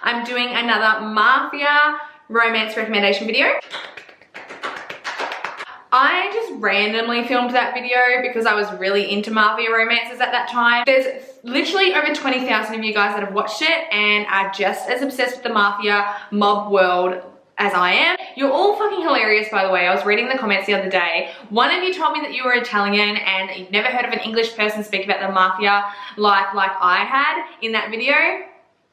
I'm doing another Mafia romance recommendation video. I just randomly filmed that video because I was really into Mafia romances at that time. There's literally over 20,000 of you guys that have watched it and are just as obsessed with the Mafia mob world as I am. You're all fucking hilarious, by the way. I was reading the comments the other day. One of you told me that you were Italian and that you've never heard of an English person speak about the Mafia life like I had in that video.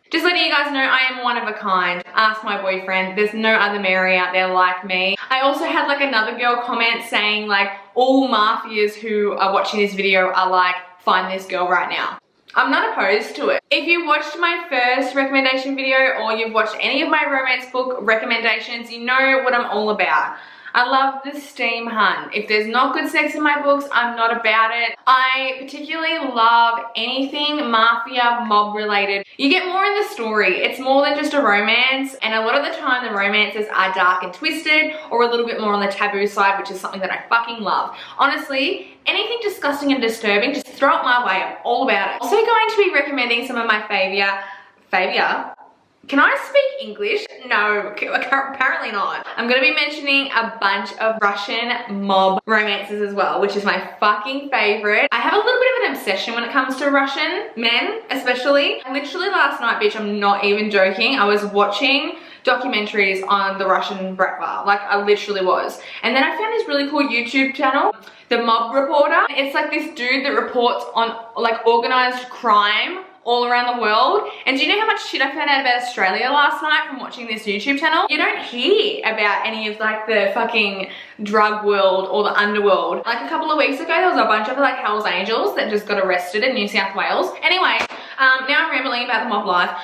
Just letting you guys know, I am one of a kind. Ask my boyfriend. There's no other Mary out there like me. I also had like another girl comment saying like, all Mafias who are watching this video are like, find this girl right now. I'm not opposed to it. If you watched my first recommendation video or you've watched any of my romance book recommendations, you know what I'm all about. I love the steam hunt. If there's not good sex in my books, I'm not about it. I particularly love anything Mafia mob related. You get more in the story. It's more than just a romance, and a lot of the time the romances are dark and twisted or a little bit more on the taboo side, which is something that I fucking love. Honestly, anything disgusting and disturbing, just throw it my way. I'm all about it. Also going to be recommending some of my Favia. Can I speak English? No, apparently not. I'm gonna be mentioning a bunch of Russian mob romances as well, which is my fucking favorite. I have a little bit of an obsession when it comes to Russian men, especially. Literally last night, bitch, I'm not even joking, I was watching documentaries on the Russian Bratva. Like, I literally was. And then I found this really cool YouTube channel, The Mob Reporter. It's like this dude that reports on like organized crime all around the world. And do you know how much shit I found out about Australia last night from watching this YouTube channel? You don't hear about any of like the fucking drug world or the underworld. Like a couple of weeks ago, there was a bunch of like Hell's Angels that just got arrested in New South Wales. Anyway, now I'm rambling about the mob life.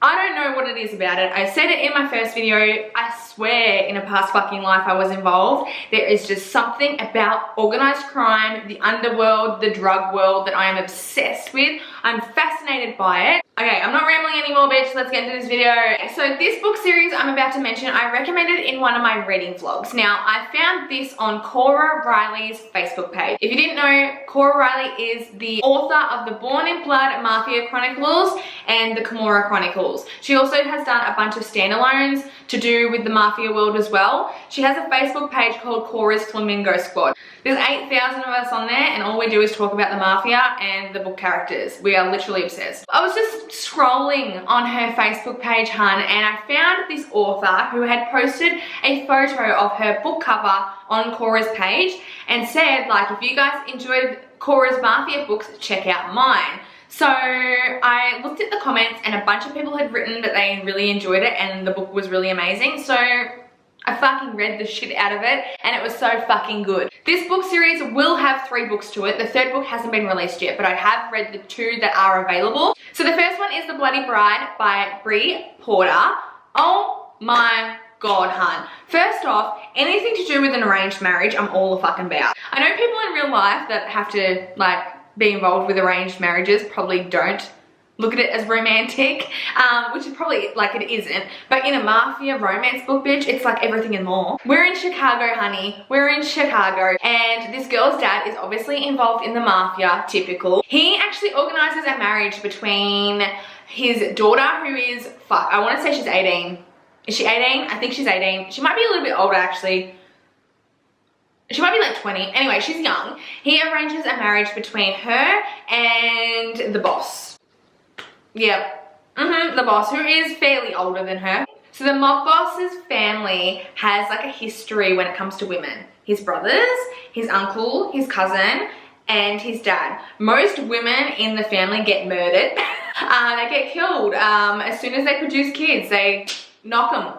I don't know what it is about it. I said it in my first video. I swear in a past fucking life I was involved. There is just something about organized crime, the underworld, the drug world that I am obsessed with. I'm fascinated by it. Okay, I'm not rambling anymore, bitch. Let's get into this video. So this book series I'm about to mention, I recommended in one of my reading vlogs. Now, I found this on Cora Riley's Facebook page. If you didn't know, Cora Riley is the author of the Born in Blood Mafia Chronicles and the Camorra Chronicles. She also has done a bunch of standalones to do with the Mafia world as well. She has a Facebook page called Cora's Flamingo Squad. There's 8,000 of us on there and all we do is talk about the Mafia and the book characters. We are literally obsessed. I was just scrolling on her Facebook page, hun, and I found this author who had posted a photo of her book cover on Cora's page and said, like, if you guys enjoyed Cora's Mafia books, check out mine. So I looked at the comments and a bunch of people had written that they really enjoyed it and the book was really amazing. So I fucking read the shit out of it and it was so fucking good. This book series will have 3 books to it. The 3rd book hasn't been released yet, but I have read the 2 that are available. So the first one is The Bloody Bride by Bree Porter. Oh my God, hun. First off, anything to do with an arranged marriage, I'm all a fucking about. I know people in real life that have to like be involved with arranged marriages probably don't look at it as romantic, which is probably like it isn't. But in a Mafia romance book, bitch, it's like everything and more. We're in Chicago, honey. We're in Chicago. And this girl's dad is obviously involved in the Mafia, typical. He actually organizes a marriage between his daughter, who is, I want to say she's 18. Is she 18? I think she's 18. She might be a little bit older, actually. She might be like 20. Anyway, she's young. He arranges a marriage between her and the boss. Yep. The boss, who is fairly older than her. So the mob boss's family has like a history when it comes to women. His brothers, his uncle, his cousin, and his dad. Most women in the family get murdered. They get killed. As soon as they produce kids, they knock them.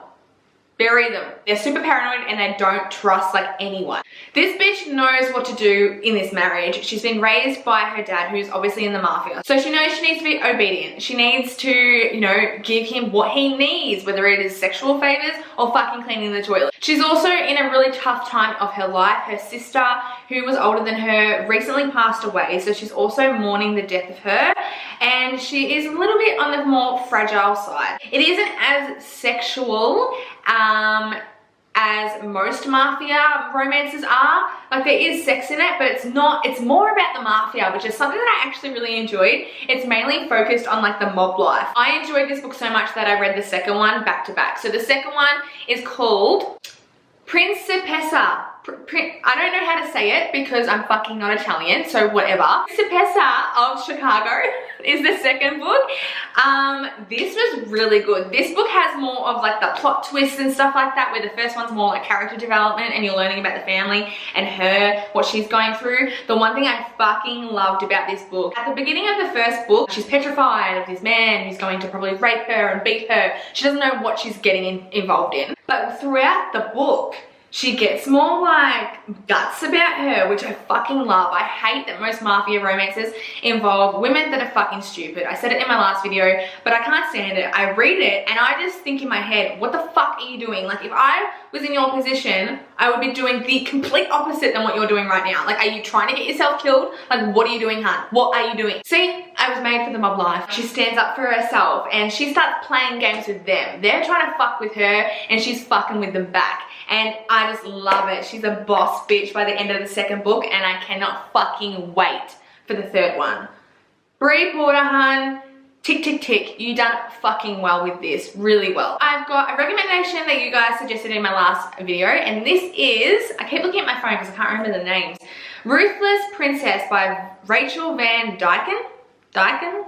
Bury them. They're super paranoid and they don't trust like anyone. This bitch knows what to do in this marriage. She's been raised by her dad, who's obviously in the Mafia. So she knows she needs to be obedient. She needs to, you know, give him what he needs, whether it is sexual favors or fucking cleaning the toilet. She's also in a really tough time of her life. Her sister, who was older than her, recently passed away. So she's also mourning the death of her. And she is a little bit on the more fragile side. It isn't as sexual as most Mafia romances are. Like, there is sex in it, but it's more about the Mafia, which is something that I actually really enjoyed. It's mainly focused on like the mob life. I enjoyed this book so much that I read the second one back to back. So the second one is called Principessa. I don't know how to say it because I'm fucking not Italian, so whatever. Principessa of Chicago is the second book. This was really good. This book has more of like the plot twists and stuff like that, where the first one's more like character development and you're learning about the family and her, what she's going through. The one thing I fucking loved about this book, at the beginning of the first book, she's petrified of this man who's going to probably rape her and beat her. She doesn't know what she's getting involved in. But throughout the book, she gets more like guts about her, which I fucking love. I hate that most Mafia romances involve women that are fucking stupid. I said it in my last video, but I can't stand it. I read it and I just think in my head, what the fuck are you doing? Like, if I was in your position, I would be doing the complete opposite than what you're doing right now. Like, are you trying to get yourself killed? Like, what are you doing, hun? What are you doing? See, I was made for the mob life. She stands up for herself and she starts playing games with them. They're trying to fuck with her and she's fucking with them back. And I just love it. She's a boss bitch by the end of the second book and I cannot fucking wait for the third one. Bree Porter, hun, tick, tick, tick. You done fucking well with this, really well. I've got a recommendation that you guys suggested in my last video, and this is, I keep looking at my phone because I can't remember the names. Ruthless Princess by Rachel Van Dyken. Dyken?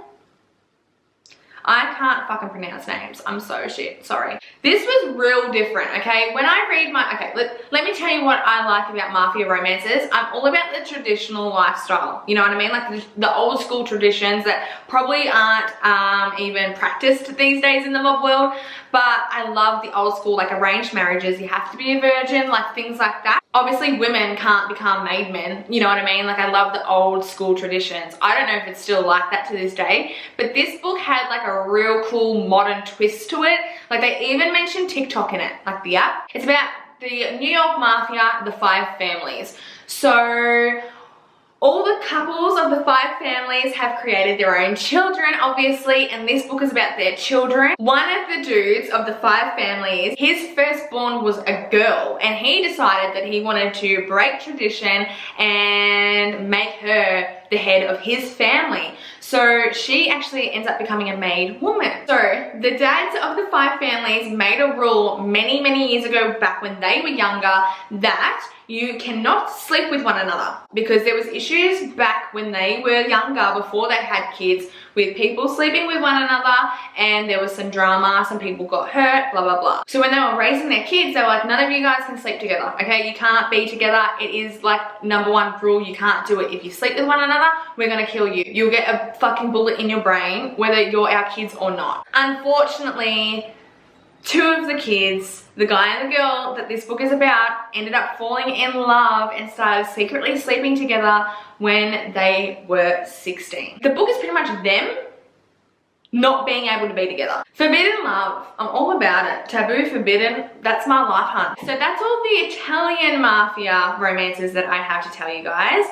I can't fucking pronounce names. I'm so shit, sorry. This was real different, okay? When I read my, okay, let me tell you what I like about Mafia romances. I'm all about the traditional lifestyle, you know what I mean? Like the old school traditions that probably aren't even practiced these days in the mob world, but I love the old school, like arranged marriages. You have to be a virgin, like things like that. Obviously, women can't become made men, you know what I mean? Like, I love the old school traditions. I don't know if it's still like that to this day, but this book had like a real cool modern twist to it. Like, they even mentioned TikTok in it, like the app. It's about the New York Mafia, the 5 families. So all the couples of the 5 families have created their own children, obviously, and this book is about their children. One of the dudes of the 5 families, his firstborn was a girl, and he decided that he wanted to break tradition and make her the head of his family. So she actually ends up becoming a maid woman. So the dads of the 5 families made a rule many, many years ago, back when they were younger, that you cannot sleep with one another, because there was issues back when they were younger, before they had kids, with people sleeping with one another, and there was some drama, some people got hurt, blah, blah, blah. So when they were raising their kids, they were like, none of you guys can sleep together, okay? You can't be together. It is like #1 rule, you can't do it. If you sleep with one another, we're gonna kill you. You'll get a fucking bullet in your brain, whether you're our kids or not. Unfortunately, 2 of the kids, the guy and the girl that this book is about, ended up falling in love and started secretly sleeping together when they were 16. The book is pretty much them not being able to be together. Forbidden love, I'm all about it. Taboo, forbidden, that's my life, hun. So that's all the Italian Mafia romances that I have to tell you guys.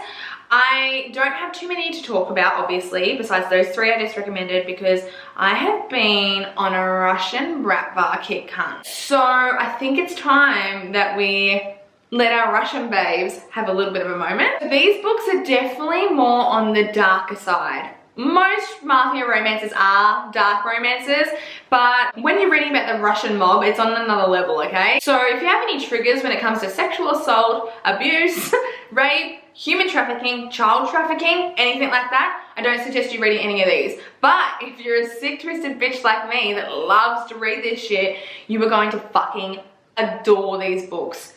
I don't have too many to talk about, obviously, besides those 3 I just recommended, because I have been on a Russian Bratva kick, hun. So I think it's time that we let our Russian babes have a little bit of a moment. These books are definitely more on the darker side. Most Mafia romances are dark romances, but when you're reading about the Russian mob, it's on another level, okay? So if you have any triggers when it comes to sexual assault, abuse, rape, human trafficking, child trafficking, anything like that, I don't suggest you reading any of these. But if you're a sick, twisted bitch like me that loves to read this shit, you are going to fucking adore these books.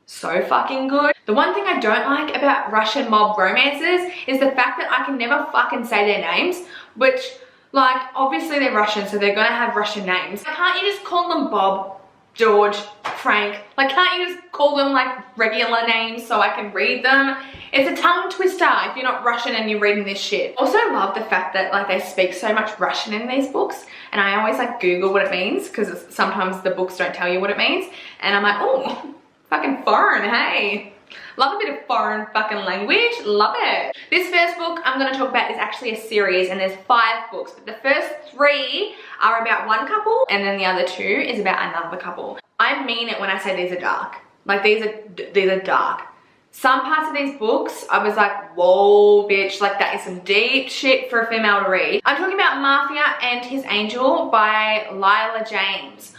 So fucking good. The one thing I don't like about Russian mob romances is the fact that I can never fucking say their names, which, like, obviously they're Russian, so they're gonna have Russian names. Can't you just call them Bob, George, Frank? Like, can't you just call them like regular names so I can read them? It's a tongue twister if you're not Russian and you're reading this shit. Also love the fact that like they speak so much Russian in these books, and I always like Google what it means, because sometimes the books don't tell you what it means, and I'm like, oh, fucking foreign, hey. Love a bit of foreign fucking language, love it. This first book I'm gonna talk about is actually a series and there's 5 books, but the first 3 are about one couple and then the other 2 is about another couple. I mean it when I say these are dark. Like these are dark. Some parts of these books, I was like, whoa, bitch, like that is some deep shit for a female to read. I'm talking about Mafia and His Angel by Lylah James.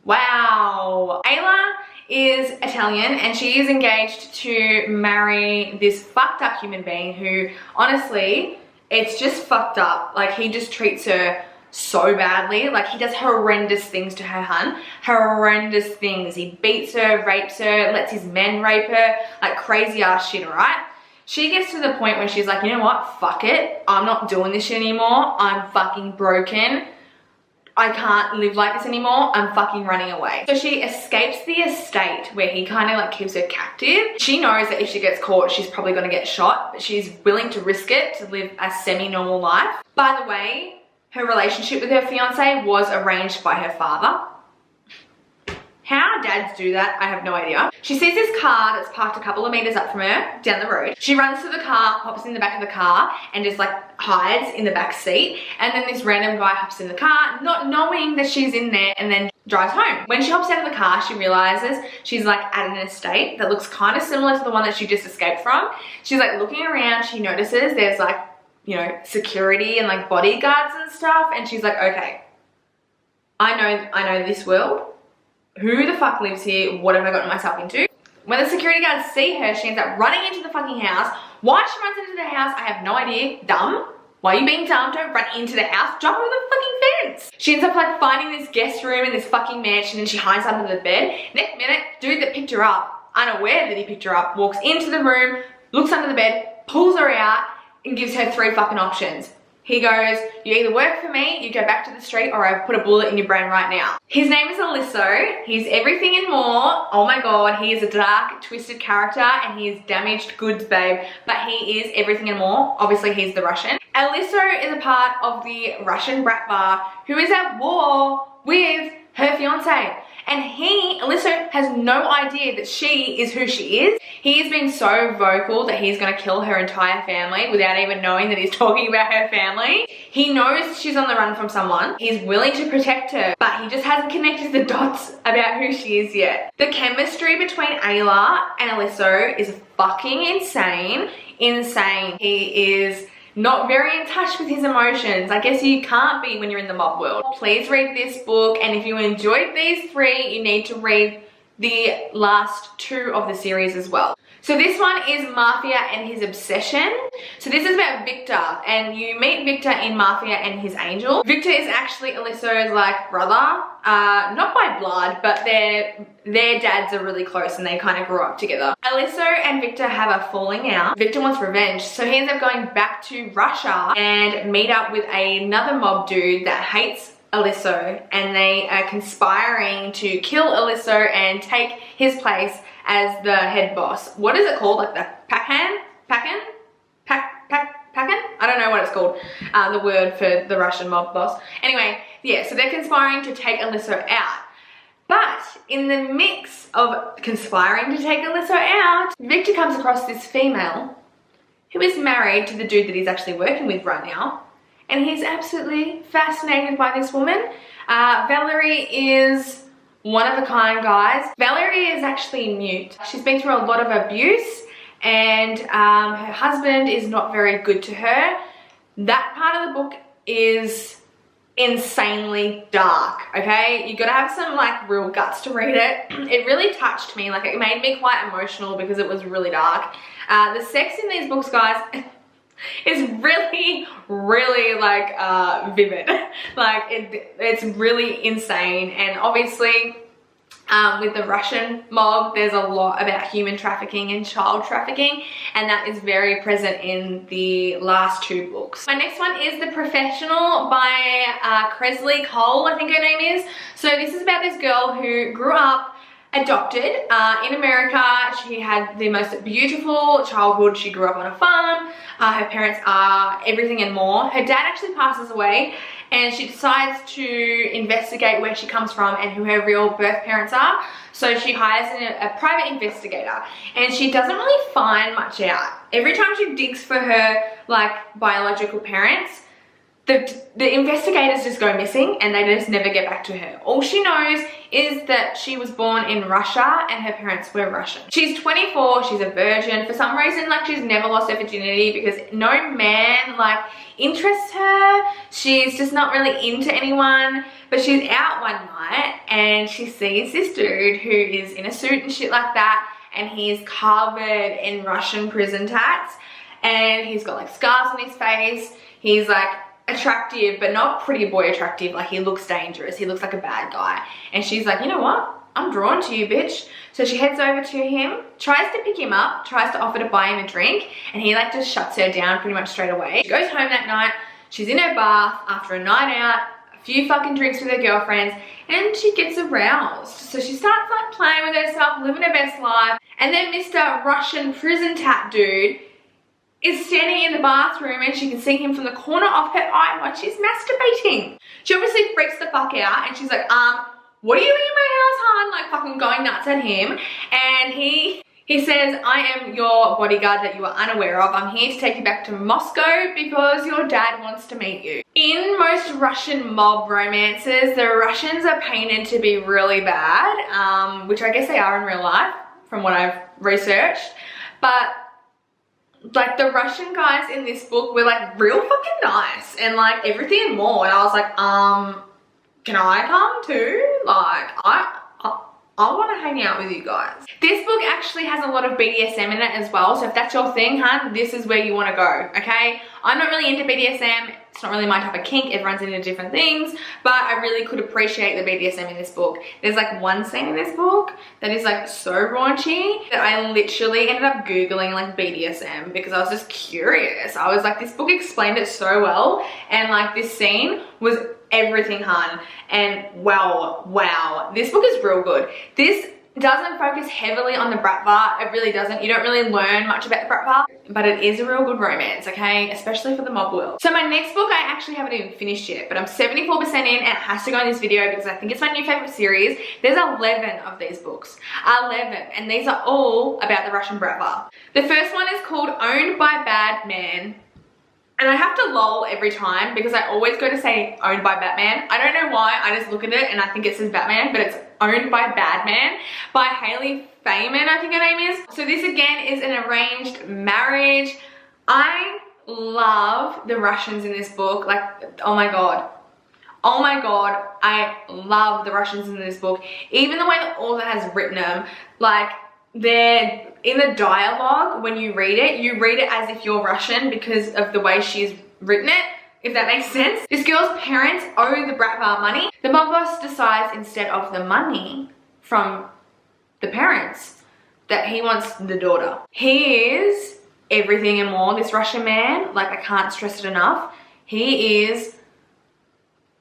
Wow. Ayla is Italian and she is engaged to marry this fucked up human being who, honestly, it's just fucked up. Like he just treats her so badly. Like he does horrendous things to her hun. Horrendous things. He beats her, rapes her, lets his men rape her, like crazy ass shit, right? She gets to the point where she's like, you know what? Fuck it. I'm not doing this shit anymore. I'm fucking broken. I can't live like this anymore. I'm fucking running away. So she escapes the estate where he kind of like keeps her captive. She knows that if she gets caught, she's probably gonna get shot, but she's willing to risk it to live a semi-normal life. By the way, her relationship with her fiance was arranged by her father. How dads do that, I have no idea. She sees this car that's parked a couple of meters up from her, down the road. She runs to the car, hops in the back of the car, and just like hides in the back seat. And then this random guy hops in the car, not knowing that she's in there, and then drives home. When she hops out of the car, she realizes she's like at an estate that looks kind of similar to the one that she just escaped from. She's like looking around, she notices there's like, you know, security and like bodyguards and stuff. And she's like, okay, I know this world. Who the fuck lives here? What have I gotten myself into? When the security guards see her, she ends up running into the fucking house. Why she runs into the house, I have no idea. Dumb. Why are you being dumb? Don't run into the house. Jump over the fucking fence. She ends up like finding this guest room in this fucking mansion and she hides under the bed. Next minute, dude that picked her up, unaware that he picked her up, walks into the room, looks under the bed, pulls her out, and gives her 3 fucking options. He goes, you either work for me, you go back to the street, or I've put a bullet in your brain right now. His name is Aliso. He's everything and more. Oh my God, he is a dark, twisted character and he is damaged goods, babe. But he is everything and more. Obviously, he's the Russian. Aliso is a part of the Russian Bratva who is at war with her fiance. And Aliso has no idea that she is who she is. He has been so vocal that he's gonna kill her entire family without even knowing that he's talking about her family. He knows she's on the run from someone. He's willing to protect her, but he just hasn't connected the dots about who she is yet. The chemistry between Ayla and Aliso is fucking insane. Insane. He is not very in touch with his emotions. I guess you can't be when you're in the mob world. Please read this book, and if you enjoyed these 3, you need to read the last 2 of the series as well. So this one is Mafia and His Obsession. So this is about Victor, and you meet Victor in Mafia and His Angel. Victor is actually Aliso's like brother, not by blood, but their dads are really close and they kind of grew up together. Aliso and Victor have a falling out. Victor wants revenge, so he ends up going back to Russia and meet up with another mob dude that hates Aliso, and they are conspiring to kill Aliso and take his place as the head boss. What is it called? Like the Pakan? I don't know what it's called. The word for the Russian mob boss. Anyway, yeah, so they're conspiring to take Aliso out. But in the mix of conspiring to take Aliso out, Victor comes across this female who is married to the dude that he's actually working with right now. And he's absolutely fascinated by this woman. Valerie is one of a kind, guys. Valerie is actually mute. She's been through a lot of abuse and her husband is not very good to her. That part of the book is insanely dark, okay? You gotta have some like real guts to read it. It really touched me, like it made me quite emotional because it was really dark. The sex in these books, guys, is really like vivid. Like it's really insane. And obviously with the Russian mob, there's a lot about human trafficking and child trafficking, and that is very present in the last 2 books. My next one is The Professional by Kresley Cole, I think her name is. So this is about this girl who grew up adopted in America. She had the most beautiful childhood. She grew up on a farm. Her parents are everything and more. Her dad actually passes away, and she decides to investigate where she comes from and who her real birth parents are. So she hires a private investigator, and she doesn't really find much out. Every time she digs for her like biological parents, the investigators just go missing and they just never get back to her. All she knows is that she was born in Russia and her parents were Russian. She's 24, she's a virgin. For some reason, like, she's never lost her virginity because no man like interests her. She's just not really into anyone. But she's out one night and she sees this dude who is in a suit and shit like that, and he's covered in Russian prison tats, and he's got like scars on his face. He's like attractive, but not pretty boy attractive. Like, he looks dangerous. He looks like a bad guy. And she's like, you know what? I'm drawn to you, bitch. So she heads over to him, tries to pick him up, tries to offer to buy him a drink, and he like just shuts her down pretty much straight away. She goes home that night. She's in her bath after a night out, a few fucking drinks with her girlfriends, and she gets aroused. So she starts like playing with herself, living her best life. And then Mr. Russian prison tat dude is standing in the bathroom, and she can see him from the corner of her eye while she's masturbating. She obviously freaks the fuck out, and she's like, what are you doing in my house, hon? Like, fucking going nuts at him. And he says, I am your bodyguard that you are unaware of. I'm here to take you back to Moscow because your dad wants to meet you. In most Russian mob romances, the Russians are painted to be really bad, which I guess they are in real life from what I've researched. But like, the Russian guys in this book were like real fucking nice and like everything and more. And I was like, can I come too? Like, I want to hang out with you guys. This book actually has a lot of BDSM in it as well. So if that's your thing, hun, this is where you want to go, okay? I'm not really into BDSM. It's not really my type of kink. Everyone's into different things. But I really could appreciate the BDSM in this book. There's like one scene in this book that is like so raunchy that I literally ended up Googling like BDSM because I was just curious. I was like, this book explained it so well. And like, this scene was everything, hun. And wow, this book is real good. This doesn't focus heavily on the Bratva. It really doesn't. You don't really learn much about the Bratva, but it is a real good romance, okay? Especially for the mob world. So my next book I actually haven't even finished yet, but I'm 74% in, and it has to go in this video because I think it's my new favorite series. There's 11 of these books. 11, and these are all about the Russian Bratva. The first one is called Owned by Badman. And I have to lol every time because I always go to say owned by Batman. I don't know why, I just look at it and I think it says Batman, but it's Owned by Badman by Hayley, I think her name is. So this again is an arranged marriage. I love the Russians in this book. Like, oh my god. Oh my god, I love the Russians in this book. Even the way the author has written them, like, they're in the dialogue. When you read it as if you're Russian because of the way she's written it, if that makes sense. This girl's parents owe the Bratva money. The mob boss decides instead of the money from the parents that he wants the daughter. He is everything and more, this Russian man. Like, I can't stress it enough. He is,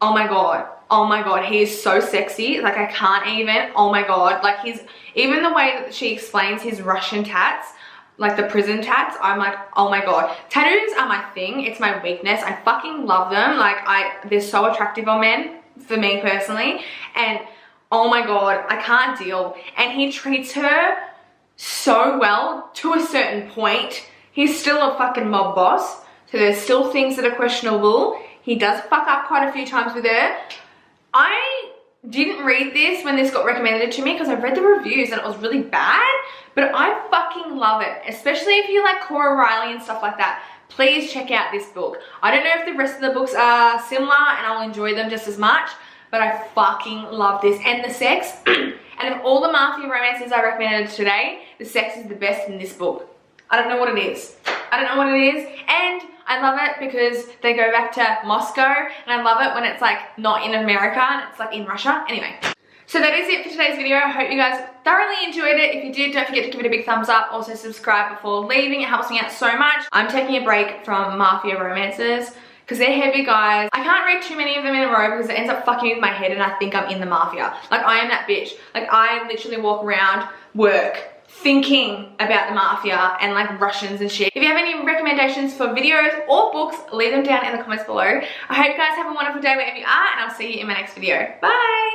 oh my god, he is so sexy. Like, I can't even, oh my god. Like, even the way that she explains his Russian tats, like the prison tats, I'm like, oh my god. Tattoos are my thing. It's my weakness. I fucking love them. Like, they're so attractive on men, for me personally. And oh my god, I can't deal. And he treats her so well to a certain point. He's still a fucking mob boss, so there's still things that are questionable. He does fuck up quite a few times with her. I didn't read this when this got recommended to me because I read the reviews and it was really bad, but I fucking love it, especially if you like Cora Riley and stuff like that. Please check out this book. I don't know if the rest of the books are similar and I'll enjoy them just as much, but I fucking love this. And the sex, and of all the Mafia romances I recommended today, the sex is the best in this book. I don't know what it is. I don't know what it is. And I love it because they go back to Moscow, and I love it when it's like not in America and it's like in Russia. Anyway, so that is it for today's video. I hope you guys thoroughly enjoyed it. If you did, don't forget to give it a big thumbs up. Also subscribe before leaving. It helps me out so much. I'm taking a break from Mafia romances because they're heavy, guys. I can't read too many of them in a row because it ends up fucking with my head and I think I'm in the Mafia. Like, I am that bitch. Like, I literally walk around, work, thinking about the Mafia and like Russians and shit. If you have any recommendations for videos or books, leave them down in the comments below. I hope you guys have a wonderful day wherever you are, and I'll see you in my next video. Bye!